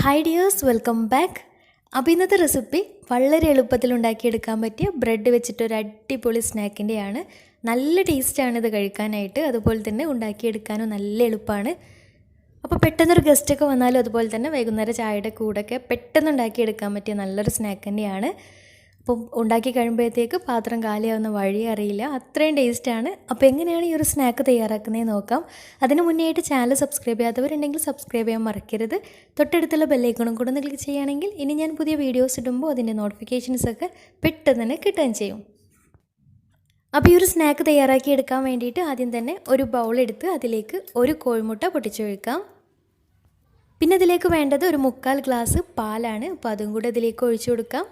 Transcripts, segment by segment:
Hi dears, welcome back. അപ്പോൾ ഇന്നത്തെ recipe വളരെ എളുപ്പത്തിൽ ഉണ്ടാക്കിയെടുക്കാൻ പറ്റിയ ബ്രെഡ് വെച്ചിട്ട് ഒരു അടിപൊളി സ്നാക്കിൻ്റെയാണ്. നല്ല ടേസ്റ്റാണ് ഇത് കഴിക്കാനായിട്ട്, അതുപോലെ തന്നെ ഉണ്ടാക്കിയെടുക്കാനും നല്ല എളുപ്പമാണ്. അപ്പോൾ പെട്ടെന്നൊരു ഗസ്റ്റൊക്കെ വന്നാലും അതുപോലെ തന്നെ വൈകുന്നേരം ചായയുടെ കൂടെയൊക്കെ പെട്ടെന്ന് ഉണ്ടാക്കിയെടുക്കാൻ പറ്റിയ നല്ലൊരു സ്നാക്ക് തന്നെയാണ്. അപ്പോൾ ഉണ്ടാക്കി കഴിയുമ്പോഴത്തേക്ക് പാത്രം കാലിയാവുന്ന വഴി അറിയില്ല, അത്രയും ടേസ്റ്റാണ്. അപ്പോൾ എങ്ങനെയാണ് ഈ ഒരു സ്നാക്ക് തയ്യാറാക്കുന്നതെന്ന് നോക്കാം. അതിന് മുന്നേ ആയിട്ട് ചാനൽ സബ്സ്ക്രൈബ് ചെയ്യാത്തവരുണ്ടെങ്കിൽ സബ്സ്ക്രൈബ് ചെയ്യാൻ മറക്കരുത്. തൊട്ടടുത്തുള്ള ബെല്ലൈക്കണും കൂടെ ഒന്ന് ക്ലിക്ക് ചെയ്യുകയാണെങ്കിൽ ഇനി ഞാൻ പുതിയ വീഡിയോസ് ഇടുമ്പോൾ അതിൻ്റെ നോട്ടിഫിക്കേഷൻസൊക്കെ പെട്ടെന്ന് തന്നെ കിട്ടുകയും ചെയ്യും. അപ്പോൾ ഈ ഒരു സ്നാക്ക് തയ്യാറാക്കി എടുക്കാൻ വേണ്ടിയിട്ട് ആദ്യം തന്നെ ഒരു ബൗളെടുത്ത് അതിലേക്ക് ഒരു കോഴിമുട്ട പൊട്ടിച്ചൊഴിക്കാം. പിന്നെ ഇതിലേക്ക് വേണ്ടത് ഒരു 3/4 ഗ്ലാസ് പാലാണ്. അപ്പോൾ അതും കൂടെ ഇതിലേക്ക് ഒഴിച്ചു കൊടുക്കാം.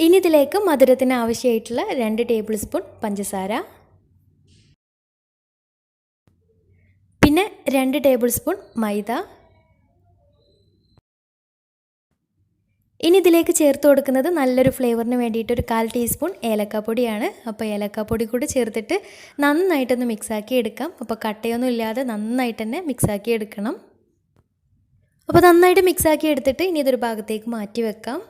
ഇനി ഇതിലേക്ക് മധുരത്തിന് ആവശ്യമായിട്ടുള്ള 2 ടേബിൾ സ്പൂൺ പഞ്ചസാര, പിന്നെ 2 ടേബിൾ സ്പൂൺ മൈദ. ഇനി ഇതിലേക്ക് ചേർത്ത് കൊടുക്കുന്നത് നല്ലൊരു ഫ്ലേവറിന് വേണ്ടിയിട്ട് ഒരു 1/4 ടീസ്പൂൺ ഏലക്കാപ്പൊടിയാണ്. അപ്പോൾ ഏലക്കാപ്പൊടി കൂടി ചേർത്തിട്ട് നന്നായിട്ടൊന്ന് മിക്സാക്കി എടുക്കാം. അപ്പോൾ കട്ടയൊന്നും ഇല്ലാതെ നന്നായിട്ട് തന്നെ മിക്സാക്കി എടുക്കണം. അപ്പോൾ നന്നായിട്ട് മിക്സാക്കി എടുത്തിട്ട് ഇനി ഇതൊരു ഭാഗത്തേക്ക് മാറ്റി വെക്കാം.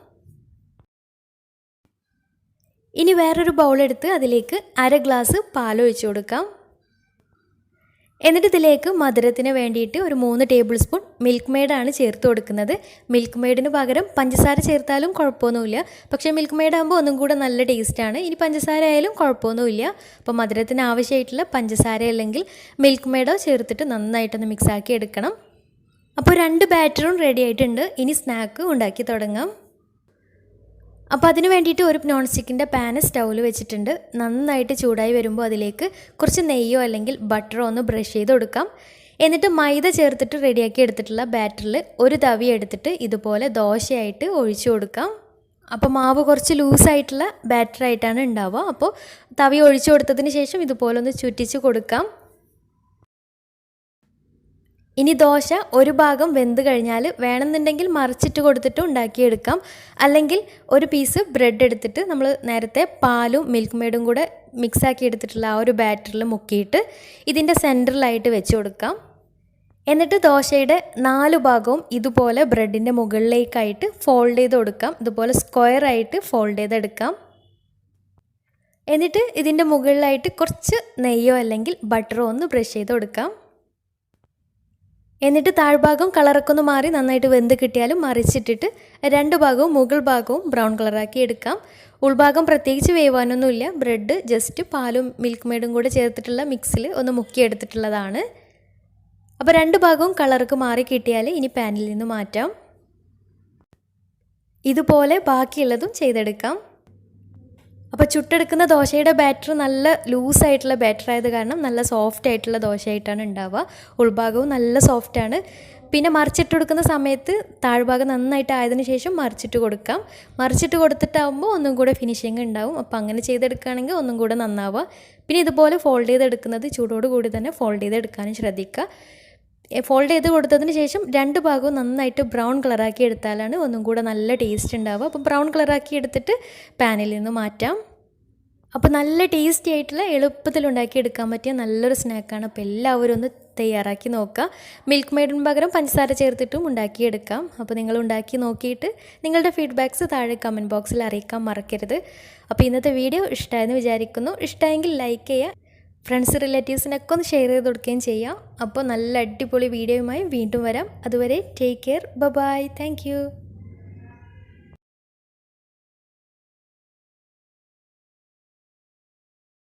ഇനി വേറൊരു ബൗളെടുത്ത് അതിലേക്ക് 1/2 ഗ്ലാസ് പാലൊഴിച്ച് കൊടുക്കാം. എന്നിട്ട് ഇതിലേക്ക് മധുരത്തിന് വേണ്ടിയിട്ട് ഒരു 3 ടേബിൾ സ്പൂൺ മിൽക്ക് മെയ്ഡാണ് ചേർത്ത് കൊടുക്കുന്നത്. മിൽക്ക് മെയ്ഡിന് പകരം പഞ്ചസാര ചേർത്താലും കുഴപ്പമൊന്നുമില്ല, പക്ഷേ മിൽക്ക് മെയ്ഡ് ആകുമ്പോൾ ഒന്നും കൂടെ നല്ല ടേസ്റ്റാണ്. ഇനി പഞ്ചസാര ആയാലും കുഴപ്പമൊന്നുമില്ല. അപ്പോൾ മധുരത്തിന് ആവശ്യമായിട്ടുള്ള പഞ്ചസാര അല്ലെങ്കിൽ മിൽക്ക് മെയ്ഡോ ചേർത്തിട്ട് നന്നായിട്ടൊന്ന് മിക്സാക്കി എടുക്കണം. അപ്പോൾ 2 ബാറ്ററും റെഡി ആയിട്ടുണ്ട്. ഇനി സ്നാക്ക് ഉണ്ടാക്കി തുടങ്ങാം. അപ്പോൾ അതിന് വേണ്ടിയിട്ട് ഒരു നോൺ സ്റ്റിക്കിൻ്റെ പാന് സ്റ്റൗവിൽ വെച്ചിട്ടുണ്ട്. നന്നായിട്ട് ചൂടായി വരുമ്പോൾ അതിലേക്ക് കുറച്ച് നെയ്യോ അല്ലെങ്കിൽ ബട്ടറോ ഒന്ന് ബ്രഷ് ചെയ്ത് കൊടുക്കാം. എന്നിട്ട് മൈദ ചേർത്തിട്ട് റെഡിയാക്കി എടുത്തിട്ടുള്ള ബാറ്ററിൽ ഒരു തവി എടുത്തിട്ട് ഇതുപോലെ ദോശയായിട്ട് ഒഴിച്ചു കൊടുക്കാം. അപ്പോൾ മാവ് കുറച്ച് ലൂസായിട്ടുള്ള ബാറ്ററായിട്ടാണ് ഉണ്ടാവുക. അപ്പോൾ തവി ഒഴിച്ചു കൊടുത്തതിന് ശേഷം ഇതുപോലെ ഒന്ന് ചുറ്റിച്ച് കൊടുക്കാം. ഇനി ദോശ ഒരു ഭാഗം വെന്ത് കഴിഞ്ഞാൽ വേണമെന്നുണ്ടെങ്കിൽ മറിച്ചിട്ട് കൊടുത്തിട്ട് ഉണ്ടാക്കിയെടുക്കാം. അല്ലെങ്കിൽ ഒരു പീസ് ബ്രെഡ് എടുത്തിട്ട് നമ്മൾ നേരത്തെ പാലും മിൽക്ക് മെയ്ഡും കൂടെ മിക്സാക്കി എടുത്തിട്ടുള്ള ആ ഒരു ബാറ്ററിൽ മുക്കിയിട്ട് ഇതിൻ്റെ സെൻറ്ററിലായിട്ട് വെച്ച് കൊടുക്കാം. എന്നിട്ട് ദോശയുടെ 4 ഭാഗവും ഇതുപോലെ ബ്രെഡിൻ്റെ മുകളിലേക്കായിട്ട് ഫോൾഡ് ചെയ്ത് കൊടുക്കാം. ഇതുപോലെ സ്ക്വയറായിട്ട് ഫോൾഡ് ചെയ്തെടുക്കാം. എന്നിട്ട് ഇതിൻ്റെ മുകളിലായിട്ട് കുറച്ച് നെയ്യോ അല്ലെങ്കിൽ ബട്ടറോ ഒന്ന് ബ്രഷ് ചെയ്ത് കൊടുക്കാം. എന്നിട്ട് താഴ്ഭാഗം കളറൊക്കെ ഒന്ന് മാറി നന്നായിട്ട് വെന്ത് കിട്ടിയാലും മറിച്ചിട്ടിട്ട് 2 ഭാഗവും മുകൾ ഭാഗവും ബ്രൗൺ കളറാക്കി എടുക്കാം. ഉൾഭാഗം പ്രത്യേകിച്ച് വേവാനൊന്നുമില്ല, ബ്രെഡ് ജസ്റ്റ് പാലും മിൽക്ക് മെയ്ഡും കൂടെ ചേർത്തിട്ടുള്ള മിക്സിൽ ഒന്ന് മുക്കിയെടുത്തിട്ടുള്ളതാണ്. അപ്പോൾ 2 ഭാഗവും കളറൊക്കെ മാറി കിട്ടിയാൽ ഇനി പാനിൽ നിന്ന് മാറ്റാം. ഇതുപോലെ ബാക്കിയുള്ളതും ചെയ്തെടുക്കാം. അപ്പോൾ ചുട്ടെടുക്കുന്ന ദോശയുടെ ബാറ്റർ നല്ല ലൂസായിട്ടുള്ള ബാറ്റർ ആയത് കാരണം നല്ല സോഫ്റ്റ് ആയിട്ടുള്ള ദോശയായിട്ടാണ് ഉണ്ടാവുക. ഉൾഭാഗവും നല്ല സോഫ്റ്റാണ്. പിന്നെ മറിച്ചിട്ട് കൊടുക്കുന്ന സമയത്ത് താഴ്ഭാഗം നന്നായിട്ട് ആയതിനു ശേഷം മറിച്ചിട്ട് കൊടുക്കാം. മറിച്ചിട്ട് കൊടുത്തിട്ടാകുമ്പോൾ ഒന്നും കൂടെ ഫിനിഷിങ് ഉണ്ടാവും. അപ്പോൾ അങ്ങനെ ചെയ്തെടുക്കുകയാണെങ്കിൽ ഒന്നും കൂടെ നന്നാവുക. പിന്നെ ഇതുപോലെ ഫോൾഡ് ചെയ്തെടുക്കുന്നത് ചൂടോട് കൂടി തന്നെ ഫോൾഡ് ചെയ്തെടുക്കാനും ശ്രദ്ധിക്കുക. ഫോൾഡ് ചെയ്ത് കൊടുത്തതിന് ശേഷം 2 ഭാഗവും നന്നായിട്ട് ബ്രൗൺ കളറാക്കി എടുത്താലാണ് ഒന്നും കൂടെ നല്ല ടേസ്റ്റ് ഉണ്ടാവുക. അപ്പോൾ ബ്രൗൺ കളറാക്കി എടുത്തിട്ട് പാനിൽ നിന്ന് മാറ്റാം. അപ്പോൾ നല്ല ടേസ്റ്റി ആയിട്ടുള്ള എളുപ്പത്തിൽ ഉണ്ടാക്കിയെടുക്കാൻ പറ്റിയ നല്ലൊരു സ്നാക്കാണ്. അപ്പോൾ എല്ലാവരും ഒന്ന് തയ്യാറാക്കി നോക്കുക. മിൽക്ക് മെയ്ഡിന് പകരം പഞ്ചസാര ചേർത്തിട്ടും ഉണ്ടാക്കിയെടുക്കാം. അപ്പോൾ നിങ്ങൾ ഉണ്ടാക്കി നോക്കിയിട്ട് നിങ്ങളുടെ ഫീഡ്ബാക്ക്സ് താഴെ കമൻറ്റ് ബോക്സിൽ അറിയിക്കാൻ മറക്കരുത്. അപ്പോൾ ഇന്നത്തെ വീഡിയോ ഇഷ്ടമായെന്ന് വിചാരിക്കുന്നു. ഇഷ്ടമായെങ്കിൽ ലൈക്ക് ചെയ്യുക, ഫ്രണ്ട്സ് റിലേറ്റീവ്സിനൊക്കെ ഒന്ന് ഷെയർ ചെയ്ത് കൊടുക്കുകയും ചെയ്യാം. അപ്പോൾ നല്ല അടിപൊളി വീഡിയോയുമായി വീണ്ടും വരാം. അതുവരെ take care, bye, thank U.